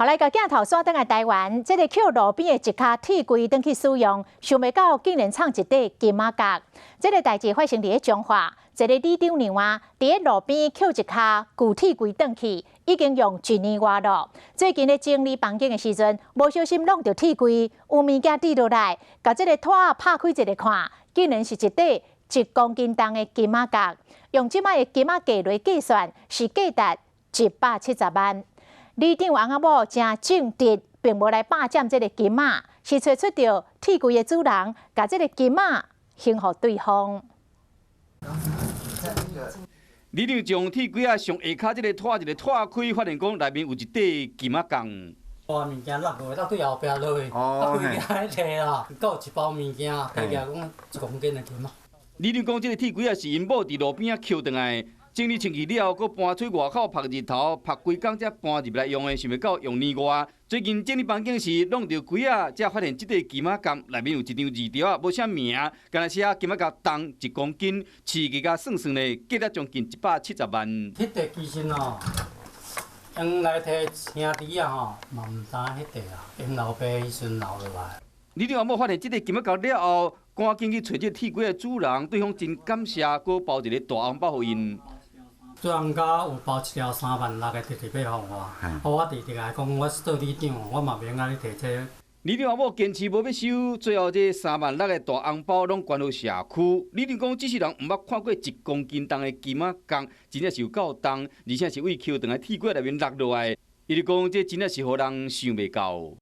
后来甲镜头刷登来台湾，这个捡路边的一卡铁柜登去使用，想袂到竟然藏一块金马甲。这个代志发生伫中华，一个李长娘啊，伫路边捡一卡旧铁柜登去，已经用1年外了。最近咧整理房间的时阵，无小心弄到铁柜，有物件滴落来，甲这个拖拍开一个看，竟然是一块1公斤重的金马甲。用即摆的金马价来计算，是价值170万。李长翁仔某真正直，并无来霸占这个金马，是找出着铁柜的主人，把这个金马还予对方。李长将铁柜上下骹这个拖开，发现讲内面有一块金马杠。把物件落落，对后壁落去，规件喺摕啦，有一包物件，摕起来讲1公斤的金马。李长讲，这个铁柜是因某伫路边捡倒来。整理清气了，佮搬出外口晒日头，晒几工才搬入来用的，想袂到用年外。最近整理房间时，弄到柜才发现这块金马甲内面有一张字条啊，无啥名，干那写金马甲重1公斤，市价甲算算咧，价值将近170万。迄块其实哦，用来摕兄弟啊吼，嘛毋知迄块啊，因老爸迄阵留落来。李长某发现这个金马甲了后，赶紧去找这铁柜的主人，对方真感谢，佮包一个大红包给因。主人家有包一条3万6的直直买互我，我直直来讲，我是做里长，我嘛免甲你摕这。李长某坚持无要收，最后这3万6的大红包拢捐到社区。李长讲，这世人毋捌看过1公斤重的金马杠，真正是有够重，而且是为捡倒来铁柜内面落落来。伊就讲，这真正是互人想袂到。